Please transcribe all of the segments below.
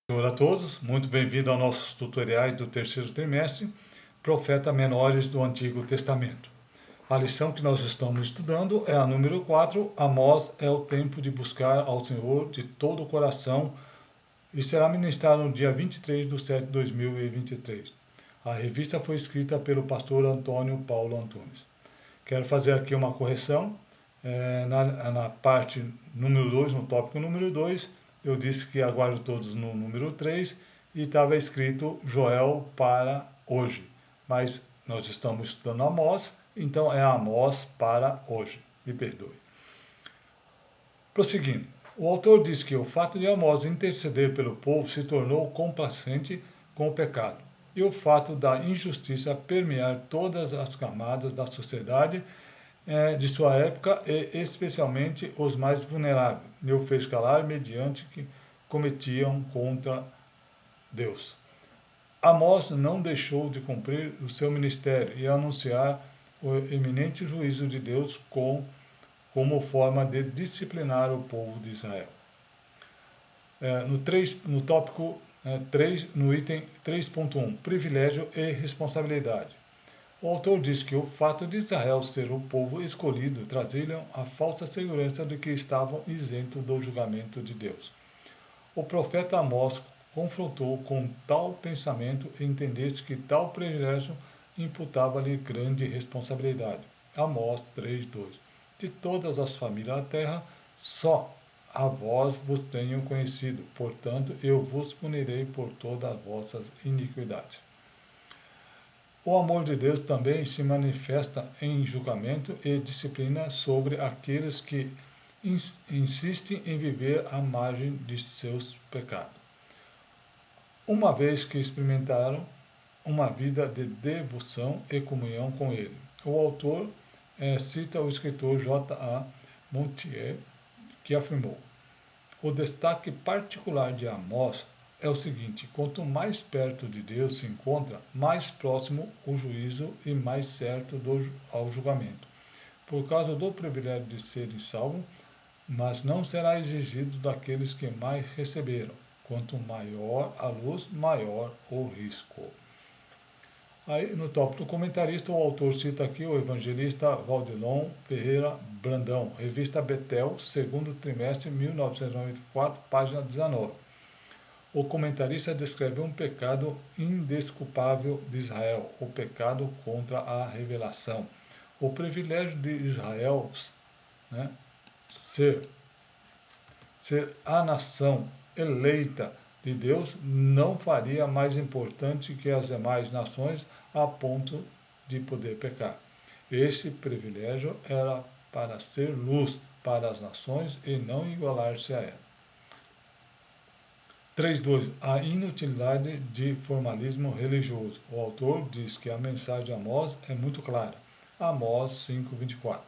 Olá a todos, muito bem-vindo aos nossos tutoriais do terceiro trimestre, Profetas Menores do Antigo Testamento. A lição que nós estamos estudando é a número 4, Amós é o tempo de buscar ao Senhor de todo o coração, e será ministrado no dia 23/7/2023. A revista foi escrita pelo pastor Antônio Paulo Antunes. Quero fazer aqui uma correção. Na parte número 2, no tópico número 2, eu disse que aguardo todos no número 3 e estava escrito Joel para hoje. Mas nós estamos estudando Amós, então é Amós para hoje. Me perdoe. Prosseguindo, o autor diz que o fato de Amós interceder pelo povo se tornou complacente com o pecado, e o fato da injustiça permear todas as camadas da sociedade de sua época e especialmente os mais vulneráveis, e o fez calar mediante que cometiam contra Deus. Amós não deixou de cumprir o seu ministério e anunciar o eminente juízo de Deus como forma de disciplinar o povo de Israel. No tópico 3, no item 3.1, privilégio e responsabilidade. O autor diz que o fato de Israel ser o povo escolhido trazia a falsa segurança de que estavam isentos do julgamento de Deus. O profeta Amós confrontou com tal pensamento e entendesse que tal privilégio imputava-lhe grande responsabilidade. Amós 3:2. De todas as famílias da terra, só a vós vos tenho conhecido, portanto eu vos punirei por todas as vossas iniquidades. O amor de Deus também se manifesta em julgamento e disciplina sobre aqueles que insistem em viver à margem de seus pecados. Uma vez que experimentaram uma vida de devoção e comunhão com Ele. O autor cita o escritor J.A. Montier, que afirmou: o destaque particular de Amós é o seguinte: quanto mais perto de Deus se encontra, mais próximo o juízo e mais certo ao julgamento, por causa do privilégio de serem salvos, mas não será exigido daqueles que mais receberam. Quanto maior a luz, maior o risco. Aí, no tópico do comentarista, o autor cita aqui o evangelista Valdelon Ferreira Brandão, revista Betel, segundo trimestre, 1994, página 19. O comentarista descreve um pecado indesculpável de Israel, o pecado contra a revelação. O privilégio de Israel, né, ser a nação eleita de Deus não faria mais importante que as demais nações a ponto de poder pecar. Esse privilégio era para ser luz para as nações e não igualar-se a ela. 3.2. A inutilidade de formalismo religioso. O autor diz que a mensagem de Amós é muito clara. Amós 5:24.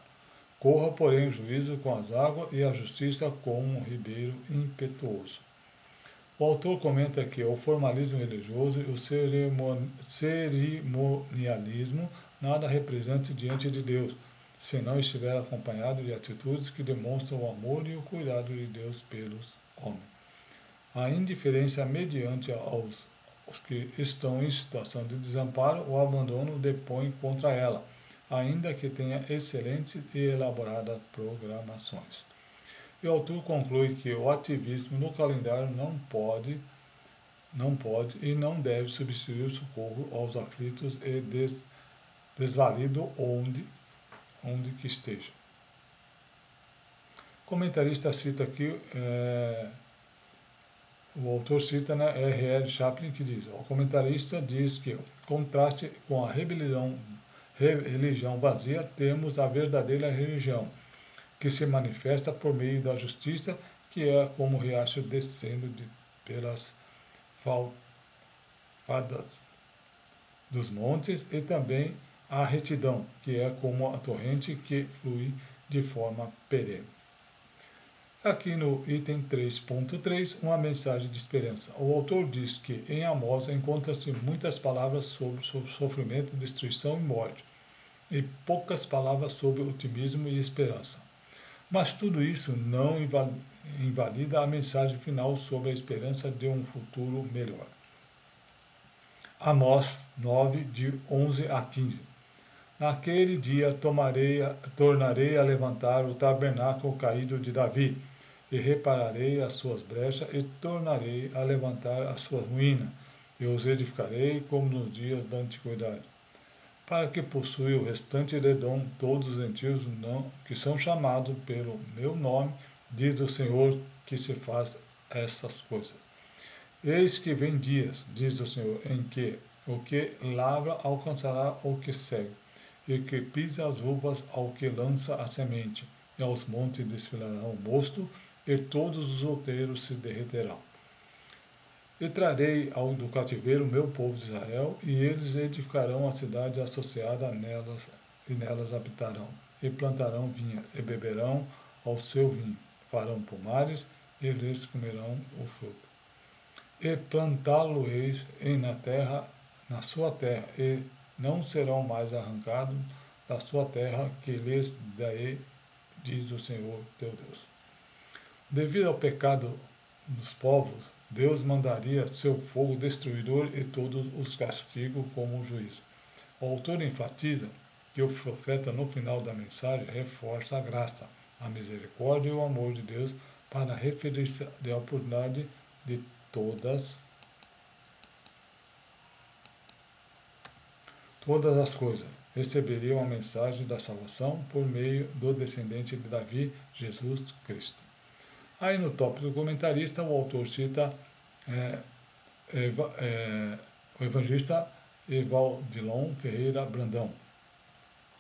Corra, porém, o juízo com as águas e a justiça com um ribeiro impetuoso. O autor comenta que o formalismo religioso e o cerimonialismo nada representam diante de Deus, se não estiver acompanhado de atitudes que demonstram o amor e o cuidado de Deus pelos homens. A indiferença mediante aos que estão em situação de desamparo ou abandono depõe contra ela, ainda que tenha excelentes e elaboradas programações. E o autor conclui que o ativismo no calendário não pode e não deve substituir o socorro aos aflitos e desvalido onde que esteja. O comentarista cita aqui, o autor cita, né, R.L. Chaplin, que diz: o comentarista diz que, em contraste com a religião vazia, temos a verdadeira religião, que se manifesta por meio da justiça, que é como o riacho descendo pelas faldas dos montes, e também a retidão, que é como a torrente que flui de forma perene. Aqui no item 3.3, uma mensagem de esperança. O autor diz que em Amós encontram-se muitas palavras sobre sofrimento, destruição e morte, e poucas palavras sobre otimismo e esperança. Mas tudo isso não invalida a mensagem final sobre a esperança de um futuro melhor. Amós 9, de 11 a 15. Naquele dia tornarei a levantar o tabernáculo caído de Davi, e repararei as suas brechas, e tornarei a levantar as suas ruínas, e os edificarei como nos dias da antiguidade, para que possua o restante de Edom todos os gentios que são chamados pelo meu nome, diz o Senhor que se faz essas coisas. Eis que vem dias, diz o Senhor, em que o que lavra alcançará o que segue, e o que pisa as uvas ao que lança a semente, e aos montes desfilarão o mosto, e todos os outeiros se derreterão. E trarei do cativeiro o meu povo de Israel, e eles edificarão a cidade associada nelas, e nelas habitarão, e plantarão vinha, e beberão ao seu vinho, farão pomares, e eles comerão o fruto. E plantá-lo-eis na sua terra, e não serão mais arrancados da sua terra que lhes darei, diz o Senhor teu Deus. Devido ao pecado dos povos, Deus mandaria seu fogo destruidor e todos os castigos como juízo. O autor enfatiza que o profeta, no final da mensagem, reforça a graça, a misericórdia e o amor de Deus para referir-se à oportunidade de todas as coisas receberiam a mensagem da salvação por meio do descendente de Davi, Jesus Cristo. Aí no tópico do comentarista, o autor cita o evangelista Evaldilon Ferreira Brandão.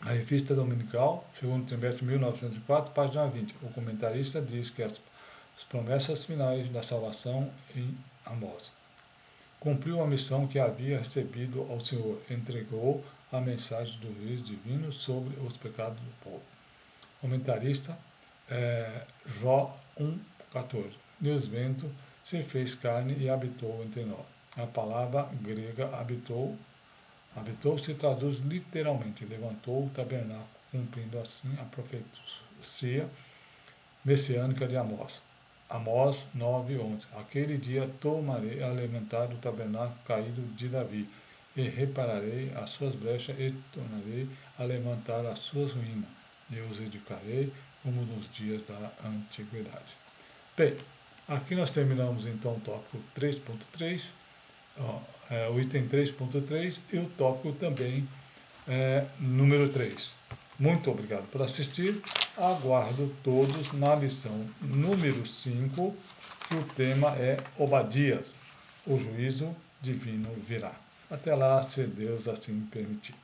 A revista dominical, segundo trimestre 1904, página 20. O comentarista diz que as promessas finais da salvação em Amós. Cumpriu a missão que havia recebido ao Senhor, entregou a mensagem do juízo divino sobre os pecados do povo. Comentarista Jó 1,14. Deus vento se fez carne e habitou entre nós. A palavra grega habitou se traduz literalmente, levantou o tabernáculo, cumprindo assim a profecia messiânica de Amós. Amós 9:11. Aquele dia tornarei a levantar o tabernáculo caído de Davi, e repararei as suas brechas, e tornarei a levantar as suas ruínas, e os edificarei como nos dias da antiguidade. Bem, aqui nós terminamos então o tópico 3.3, o item 3.3 e o tópico também número 3. Muito obrigado por assistir. Aguardo todos na lição número 5, que o tema é Obadias, o juízo divino virá. Até lá, se Deus assim permitir.